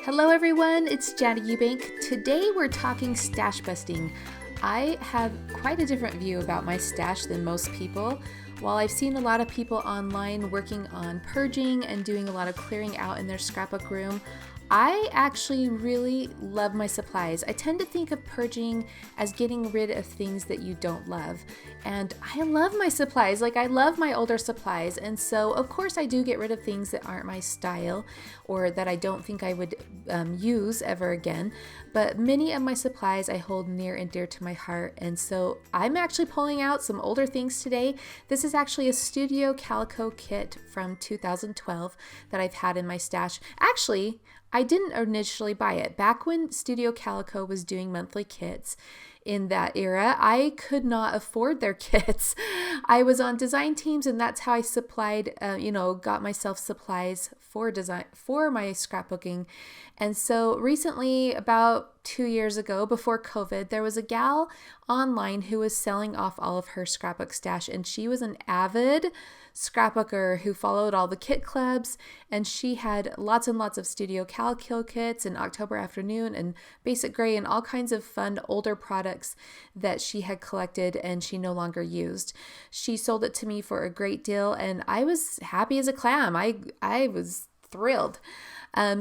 Hello everyone, it's Jana Eubank. Today we're talking stash busting. I have quite a different view about my stash than most people. While I've seen a lot of people online working on purging and doing a lot of clearing out in their scrapbook room, I actually really love my supplies. I tend to think of purging as getting rid of things that you don't love. And I love my supplies, I love my older supplies. And so of course I do get rid of things that aren't my style or that I don't think I would use ever again. But many of my supplies I hold near and dear to my heart. And so I'm actually pulling out some older things today. This is actually a Studio Calico kit from 2012 that I've had in my stash. Actually, I didn't initially buy it. Back when Studio Calico was doing monthly kits in that era, I could not afford their kits. I was on design teams, and that's how I supplied, got myself supplies for design for my scrapbooking. And so recently, about 2 years ago, before COVID, there was a gal online who was selling off all of her scrapbook stash, and she was an avid scrapbooker who followed all the kit clubs, and she had lots and lots of Studio Calico kits and October Afternoon and Basic Gray and all kinds of fun older products that she had collected and she no longer used. She sold it to me for a great deal, and I was happy as a clam. I was thrilled.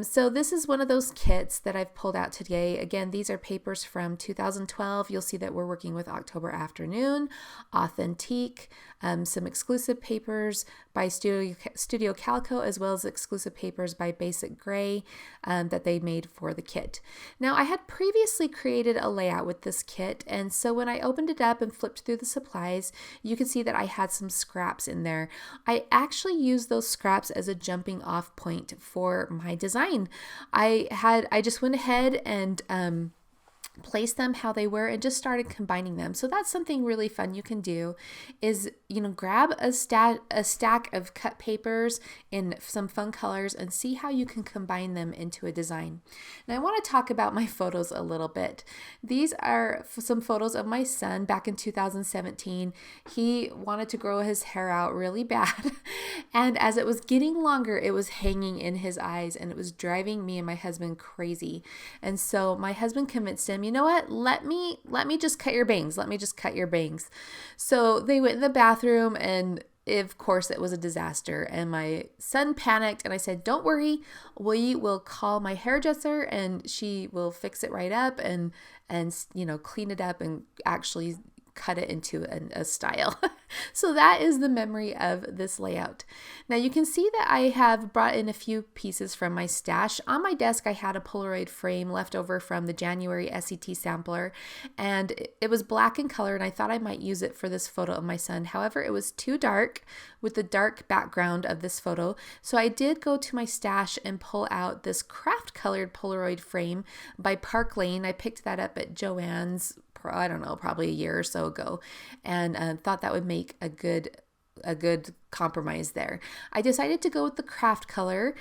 So this is one of those kits that I've pulled out today. Again, these are papers from 2012. You'll see that we're working with October Afternoon, Authentique, some exclusive papers by Studio Calico, as well as exclusive papers by Basic Gray that they made for the kit. Now, I had previously created a layout with this kit, and so when I opened it up and flipped through the supplies, you can see that I had some scraps in there. I actually used those scraps as a jumping off point for my design. I just went ahead and place them how they were and just started combining them. So that's something really fun you can do is, grab a stack of cut papers in some fun colors and see how you can combine them into a design. And I want to talk about my photos a little bit. These are some photos of my son back in 2017. He wanted to grow his hair out really bad. And as it was getting longer, it was hanging in his eyes and it was driving me and my husband crazy. And so my husband convinced him, you know what, let me just cut your bangs. Let me just cut your bangs. So they went in the bathroom, and of course it was a disaster. And my son panicked, and I said, don't worry, we will call my hairdresser and she will fix it right up and clean it up and actually cut it into a style. So that is the memory of this layout. Now you can see that I have brought in a few pieces from my stash. On my desk I had a Polaroid frame left over from the January SET sampler, and it was black in color, and I thought I might use it for this photo of my son. However, it was too dark with the dark background of this photo, so I did go to my stash and pull out this craft colored Polaroid frame by Park Lane. I picked that up at Joann's, I don't know, probably a year or so ago, and thought that would make a good compromise there. I decided to go with the craft color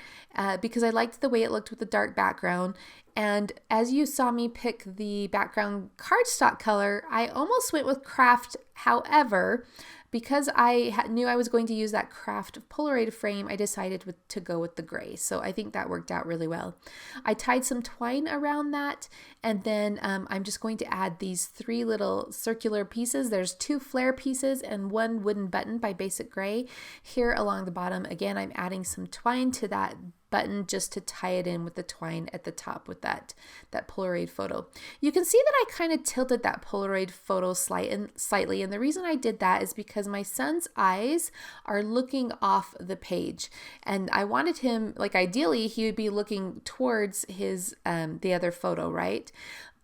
because I liked the way it looked with the dark background. And as you saw me pick the background cardstock color, I almost went with craft. However, because I knew I was going to use that craft Polaroid frame, I decided to go with the gray. So I think that worked out really well. I tied some twine around that, and then I'm just going to add these 3 little circular pieces. There's 2 flare pieces and 1 wooden button by Basic Gray. Here along the bottom, again, I'm adding some twine to that button just to tie it in with the twine at the top with that Polaroid photo. You can see that I kind of tilted that Polaroid photo slightly, and the reason I did that is because my son's eyes are looking off the page, and I wanted him, ideally he would be looking towards his the other photo, right?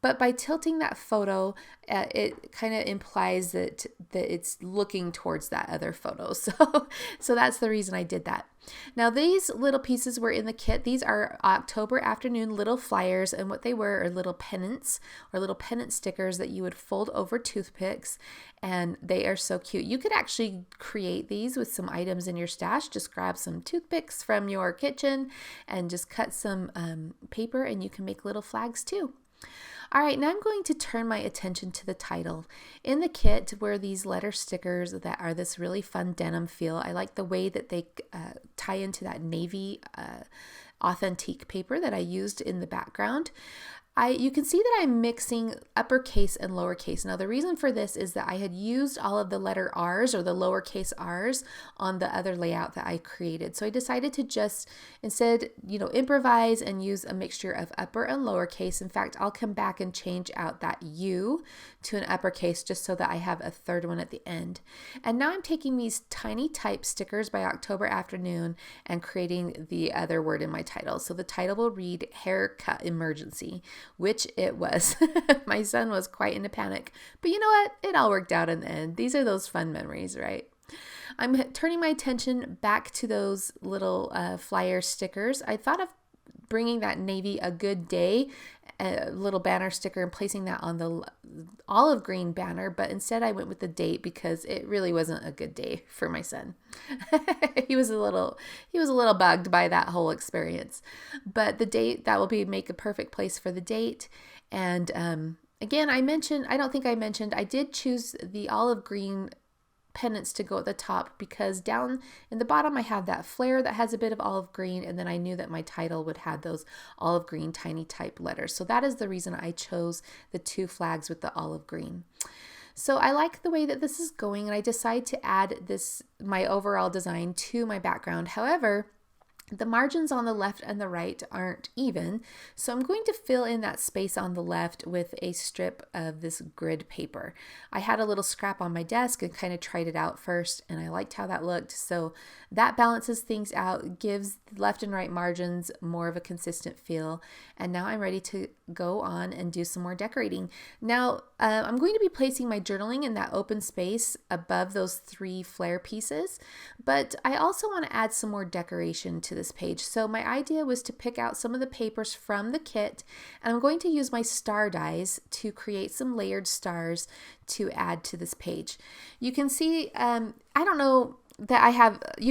But by tilting that photo, it kind of implies that it's looking towards that other photo. So that's the reason I did that. Now these little pieces were in the kit. These are October Afternoon little flyers, and what they were are little pennants or little pennant stickers that you would fold over toothpicks, and they are so cute. You could actually create these with some items in your stash. Just grab some toothpicks from your kitchen and just cut some paper, and you can make little flags too. All right, now I'm going to turn my attention to the title. In the kit were these letter stickers that are this really fun denim feel. I like the way that they tie into that navy authentic paper that I used in the background. You can see that I'm mixing uppercase and lowercase. Now the reason for this is that I had used all of the letter R's or the lowercase R's on the other layout that I created. So I decided to just instead, improvise and use a mixture of upper and lowercase. In fact, I'll come back and change out that U to an uppercase just so that I have a third one at the end. And now I'm taking these tiny type stickers by October Afternoon and creating the other word in my title. So the title will read Haircut Emergency, which it was. My son was quite in a panic, but you know what? It all worked out in the end. These are those fun memories, right? I'm turning my attention back to those little flyer stickers. I thought of bringing that navy a good day little banner sticker and placing that on the olive green banner, but instead I went with the date because it really wasn't a good day for my son. He was a little bugged by that whole experience. But the date, that will make a perfect place for the date. And again, I don't think I mentioned, I did choose the olive green pennants to go at the top because down in the bottom I have that flare that has a bit of olive green, and then I knew that my title would have those olive green tiny type letters. So that is the reason I chose the two flags with the olive green. So I like the way that this is going, and I decided to add my overall design to my background. However, the margins on the left and the right aren't even, so I'm going to fill in that space on the left with a strip of this grid paper. I had a little scrap on my desk and kind of tried it out first, and I liked how that looked, so that balances things out, gives left and right margins more of a consistent feel, and now I'm ready to go on and do some more decorating. Now, I'm going to be placing my journaling in that open space above those 3 flare pieces, but I also want to add some more decoration to this page. So my idea was to pick out some of the papers from the kit, and I'm going to use my star dies to create some layered stars to add to this page. You can see, you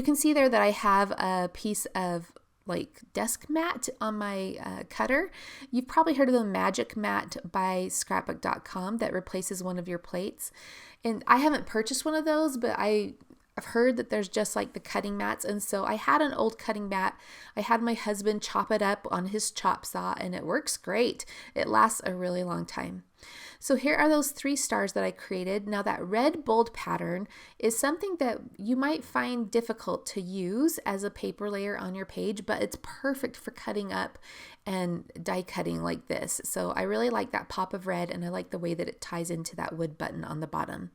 can see there that I have a piece of like desk mat on my cutter. You've probably heard of the magic mat by scrapbook.com that replaces one of your plates. And I haven't purchased one of those, but I've heard that there's just like the cutting mats, and so I had an old cutting mat. I had my husband chop it up on his chop saw, and it works great. It lasts a really long time. So here are those 3 stars that I created. Now that red bold pattern is something that you might find difficult to use as a paper layer on your page, but it's perfect for cutting up and die cutting like this. So I really like that pop of red, and I like the way that it ties into that wood button on the bottom.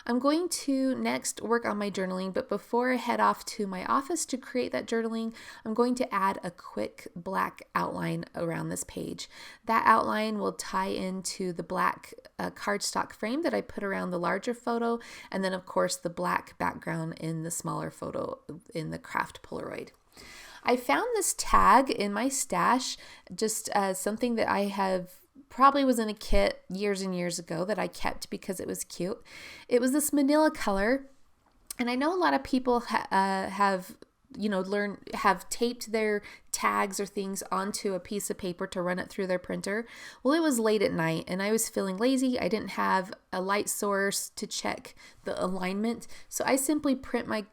I'm going to next work on my journaling, but before I head off to my office to create that journaling, I'm going to add a quick black outline around this page. That outline will tie into the black cardstock frame that I put around the larger photo, and then of course the black background in the smaller photo in the craft Polaroid. I found this tag in my stash, just something that I have probably was in a kit years and years ago that I kept because it was cute. It was this manila color, and I know a lot of people have taped their tags or things onto a piece of paper to run it through their printer. Well, it was late at night and I was feeling lazy. I didn't have a light source to check the alignment, so I simply print my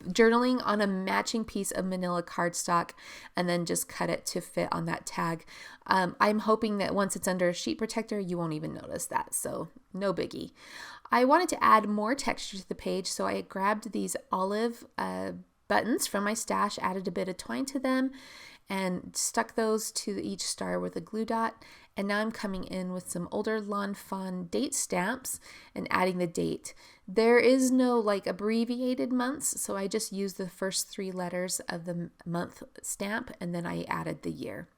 journaling on a matching piece of manila cardstock and then just cut it to fit on that tag. I'm hoping that once it's under a sheet protector, you won't even notice that, so no biggie. I wanted to add more texture to the page, so I grabbed these olive buttons from my stash, added a bit of twine to them, and stuck those to each star with a glue dot. And now I'm coming in with some older Lawn Fawn date stamps and adding the date. There is no like abbreviated months, so I just used the first 3 letters of the month stamp, and then I added the year.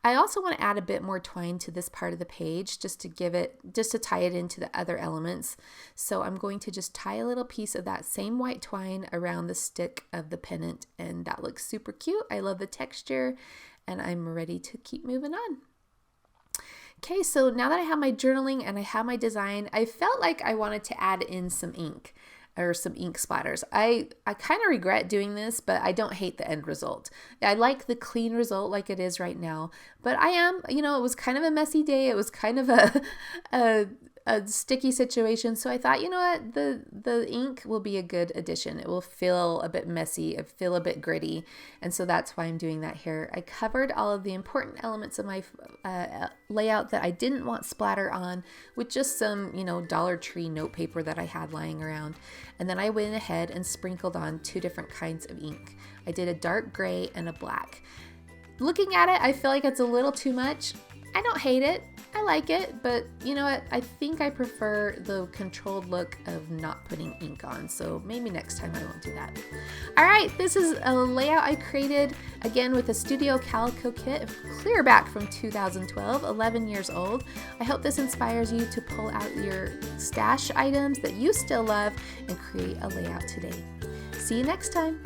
I also want to add a bit more twine to this part of the page just to tie it into the other elements. So I'm going to just tie a little piece of that same white twine around the stick of the pennant, and that looks super cute. I love the texture, and I'm ready to keep moving on. Okay, so now that I have my journaling and I have my design, I felt like I wanted to add in some ink or some ink splatters. I kind of regret doing this, but I don't hate the end result. I like the clean result like it is right now, but it was kind of a messy day. It was kind of a a sticky situation. So I thought, you know what, the ink will be a good addition. It will feel a bit messy, it feel a bit gritty. And so that's why I'm doing that here. I covered all of the important elements of my layout that I didn't want splatter on with just some, Dollar Tree note paper that I had lying around. And then I went ahead and sprinkled on 2 different kinds of ink. I did a dark gray and a black. Looking at it, I feel like it's a little too much. I don't hate it. I like it, but you know what? I think I prefer the controlled look of not putting ink on, so maybe next time I won't do that. All right, this is a layout I created, again, with a Studio Calico kit, clear back from 2012, 11 years old. I hope this inspires you to pull out your stash items that you still love and create a layout today. See you next time.